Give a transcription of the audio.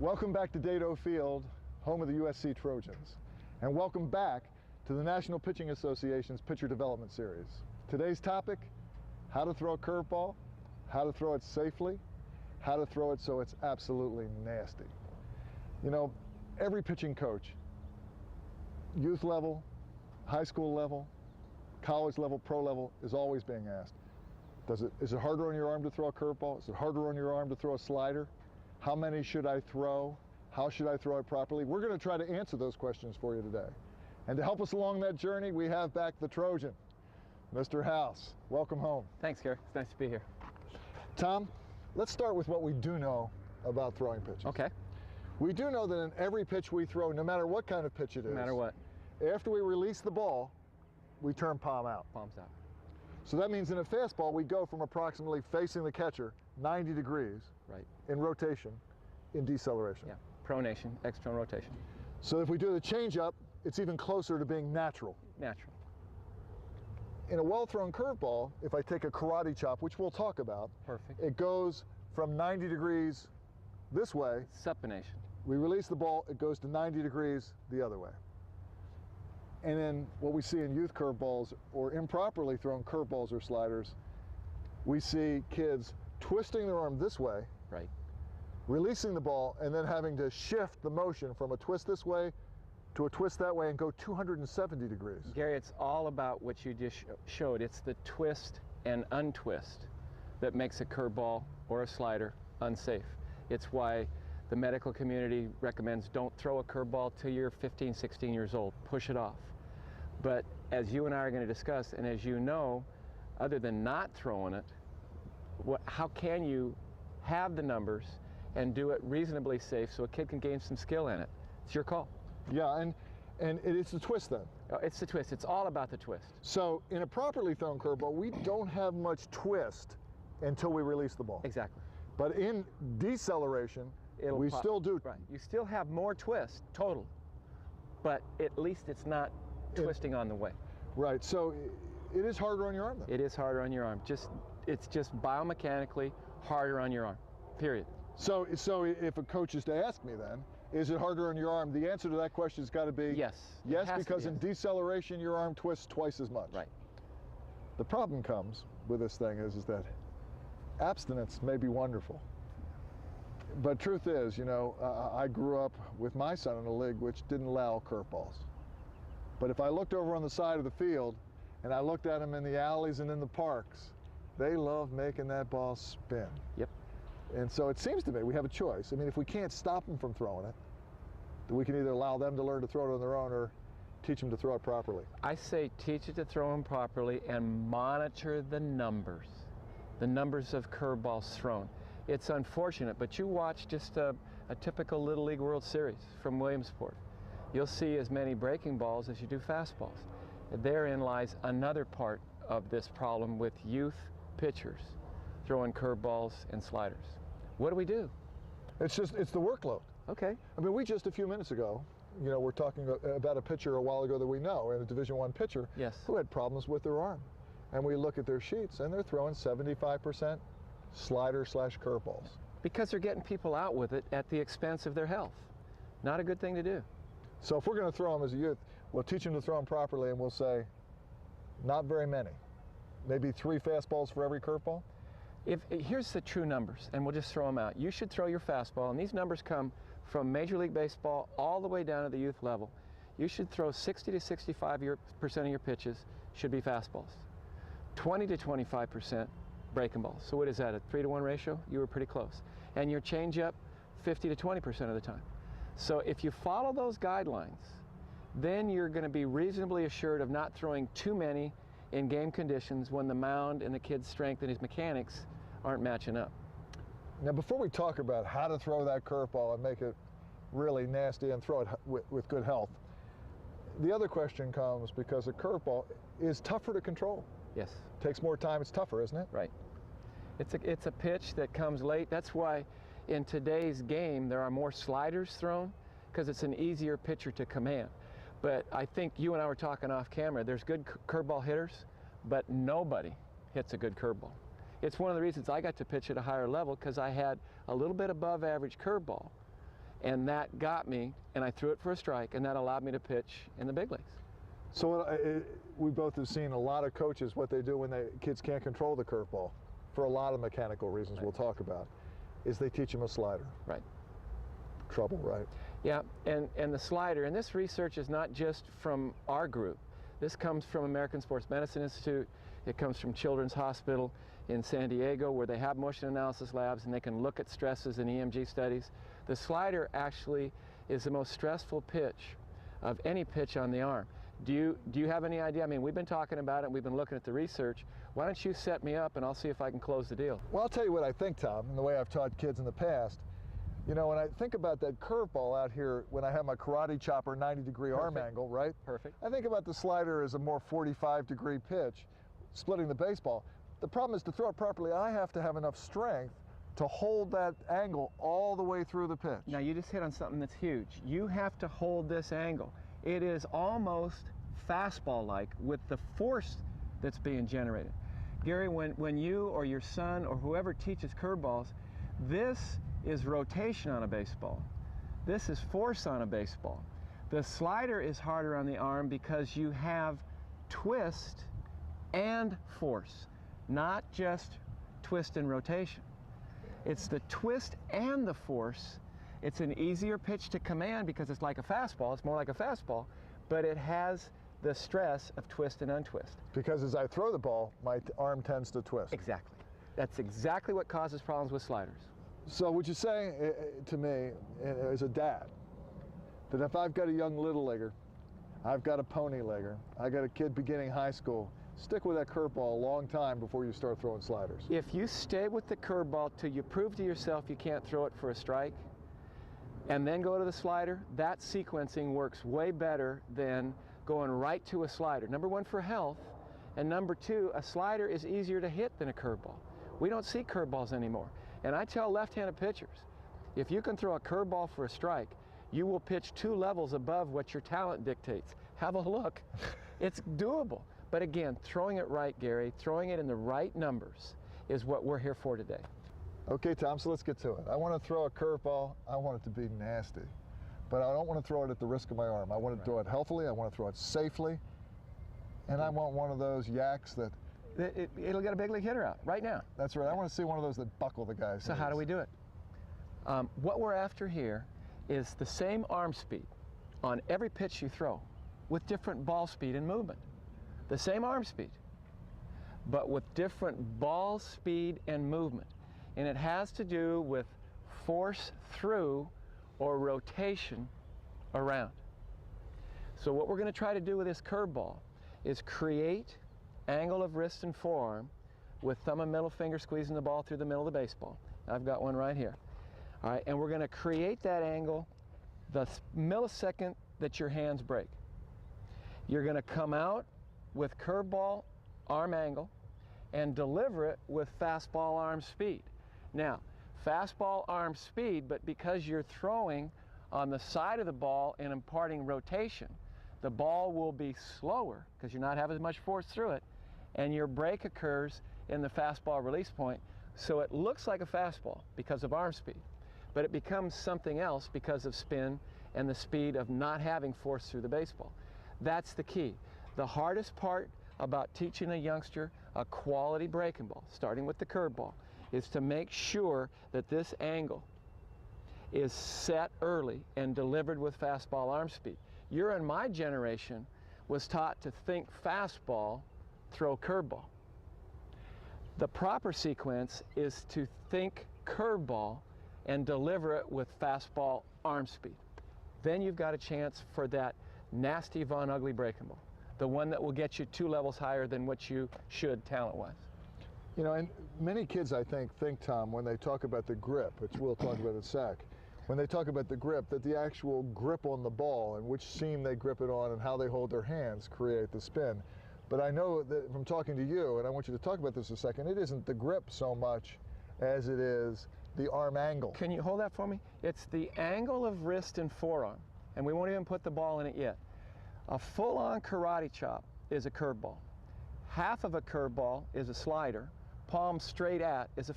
Welcome back to Dado Field, home of the USC Trojans. And welcome back to the National Pitching Association's Pitcher Development Series. Today's topic, how to throw a curveball, how to throw it safely, how to throw it so it's absolutely nasty. You know, every pitching coach, youth level, high school level, college level, pro level, is always being asked, is it harder on your arm to throw a curveball? Is it harder on your arm to throw a slider? How many should I throw? How should I throw it properly? We're going to try to answer those questions for you today. And to help us along that journey, we have back the Trojan, Mr. House. Welcome home. Thanks, Gary. It's nice to be here. Tom, let's start with what we do know about throwing pitches. Okay. We do know that in every pitch we throw, no matter what kind of pitch it is, No matter what. after we release the ball, we turn palm out. Palms out. So that means in a fastball, we go from approximately facing the catcher 90 degrees Right. in rotation, in deceleration. Yeah. Pronation, external rotation. So if we do the changeup, it's even closer to being natural. Natural. In a well-thrown curveball, if I take a karate chop, which we'll talk about, Perfect. it goes from 90 degrees this way. Supination. We release the ball, it goes to 90 degrees the other way. And then what we see in youth curveballs or improperly thrown curveballs or sliders, we see kids twisting their arm this way, Right. releasing the ball, and then having to shift the motion from a twist this way to a twist that way and go 270 degrees. Gary, it's all about what you just showed. It's the twist and untwist that makes a curveball or a slider unsafe. It's why the medical community recommends don't throw a curveball till you're 15, 16 years old. Push it off. But as you and I are going to discuss, and as you know, other than not throwing it, how can you have the numbers and do it reasonably safe so a kid can gain some skill in it? It's your call. Yeah, and it's the twist then. It's the twist. It's all about the twist. So in a properly thrown curveball, we don't have much twist until we release the ball. Exactly. But in deceleration, we still do. Right. You still have more twist total, but at least it's not twisting on the way. Right. So it is harder on your arm then. It is harder on your arm. It's just biomechanically harder on your arm. Period. So if a coach is to ask me then, is it harder on your arm? The answer to that question has got to be yes. Yes, because in deceleration your arm twists twice as much. Right. The problem comes with this thing is that abstinence may be wonderful. But truth is, you know, I grew up with my son in a league which didn't allow curveballs. But if I looked over on the side of the field and I looked at them in the alleys and in the parks, they love making that ball spin. Yep. And so it seems to me we have a choice. I mean, if we can't stop them from throwing it, then we can either allow them to learn to throw it on their own or teach them to throw it properly. I say teach it to throw them properly and monitor the numbers of curveballs thrown. It's unfortunate, but you watch just a typical Little League World Series from Williamsport. You'll see as many breaking balls as you do fastballs. Therein lies another part of this problem with youth pitchers throwing curveballs and sliders. What do? It's the workload. Okay. I mean, we just a few minutes ago, you know, we're talking about a pitcher a while ago that we know, and a Division I pitcher, yes, who had problems with their arm. And we look at their sheets and they're throwing 75% slider/curveballs. Because they're getting people out with it at the expense of their health. Not a good thing to do. So if we're going to throw them as a youth, we'll teach them to throw them properly and we'll say, not very many. Maybe 3 fastballs for every curveball? Here's the true numbers, and we'll just throw them out. You should throw your fastball, and these numbers come from Major League Baseball all the way down to the youth level. You should throw 60 to 65% of your pitches should be fastballs. 20 to 25% breaking balls. So what is that, a 3-to-1 ratio? You were pretty close. And your changeup, 50 to 20% of the time. So if you follow those guidelines, then you're going to be reasonably assured of not throwing too many in game conditions when the mound and the kid's strength and his mechanics aren't matching up. Now, before we talk about how to throw that curveball and make it really nasty and throw it with good health, the other question comes because a curveball is tougher to control. Yes. Takes more time, it's tougher, isn't it? Right. It's a pitch that comes late. That's why in today's game there are more sliders thrown, because it's an easier pitcher to command. But I think you and I were talking off camera, there's good curveball hitters, but nobody hits a good curveball. It's one of the reasons I got to pitch at a higher level, because I had a little bit above average curveball. And that got me, and I threw it for a strike, and that allowed me to pitch in the big leagues. So we both have seen a lot of coaches, what they do when kids can't control the curveball, for a lot of mechanical reasons we'll talk about, is they teach them a slider. Right. Trouble, right? Yeah, and the slider, and this research is not just from our group. This comes from American Sports Medicine Institute. It comes from Children's Hospital in San Diego, where they have motion analysis labs and they can look at stresses in EMG studies. The slider actually is the most stressful pitch of any pitch on the arm. Do you have any idea? I mean, we've been talking about it, we've been looking at the research. Why don't you set me up and I'll see if I can close the deal? Well, I'll tell you what I think, Tom, and the way I've taught kids in the past. You know, when I think about that curveball out here, when I have my karate chopper 90-degree arm angle, right? Perfect. I think about the slider as a more 45-degree pitch, splitting the baseball. The problem is, to throw it properly, I have to have enough strength to hold that angle all the way through the pitch. Now, you just hit on something that's huge. You have to hold this angle. It is almost fastball-like with the force that's being generated. Gary, when you or your son or whoever teaches curveballs, this is rotation on a baseball. This is force on a baseball. The slider is harder on the arm because you have twist and force, not just twist and rotation. It's the twist and the force. It's an easier pitch to command because it's like a fastball. It's more like a fastball, but it has the stress of twist and untwist. Because as I throw the ball, my arm tends to twist. Exactly. That's exactly what causes problems with sliders. So would you say to me, as a dad, that if I've got a young little legger, I've got a pony legger, I got a kid beginning high school, stick with that curveball a long time before you start throwing sliders? If you stay with the curveball till you prove to yourself you can't throw it for a strike, and then go to the slider, that sequencing works way better than going right to a slider. Number one, for health, and number two, a slider is easier to hit than a curveball. We don't see curveballs anymore. And I tell left-handed pitchers, if you can throw a curveball for a strike, you will pitch 2 levels above what your talent dictates. Have a look. It's doable. But again, throwing it right, Gary, throwing it in the right numbers is what we're here for today. Okay, Tom, so let's get to it. I want to throw a curveball. I want it to be nasty. But I don't want to throw it at the risk of my arm. I want to throw it healthily. I want to throw it safely. And I want one of those yaks that... It'll get a big league hitter out right now. That's right. I want to see one of those that buckle the guys. So how do we do it? What we're after here is the same arm speed on every pitch you throw with different ball speed and movement. The same arm speed, but with different ball speed and movement. And it has to do with force through or rotation around. So what we're going to try to do with this curveball is create angle of wrist and forearm with thumb and middle finger squeezing the ball through the middle of the baseball. I've got one right here. All right, and we're going to create that angle the millisecond that your hands break. You're going to come out with curveball arm angle and deliver it with fastball arm speed. Now, fastball arm speed, but because you're throwing on the side of the ball and imparting rotation, the ball will be slower because you're not having as much force through it, and your break occurs in the fastball release point, so it looks like a fastball because of arm speed, but it becomes something else because of spin and the speed of not having force through the baseball. That's the key. The hardest part about teaching a youngster a quality breaking ball, starting with the curveball, is to make sure that this angle is set early and delivered with fastball arm speed. You're in my generation was taught to think fastball, throw curveball. The proper sequence is to think curveball and deliver it with fastball arm speed. Then you've got a chance for that nasty Von Ugly breaking ball, the one that will get you 2 levels higher than what you should talent-wise. You know, and many kids, I think, Tom, when they talk about the grip, which we'll talk about in a sec, when they talk about the grip, that the actual grip on the ball and which seam they grip it on and how they hold their hands create the spin. But I know that from talking to you, and I want you to talk about this a second, it isn't the grip so much as it is the arm angle. Can you hold that for me? It's the angle of wrist and forearm, and we won't even put the ball in it yet. A full-on karate chop is a curveball. Half of a curveball is a slider. Palm straight at is a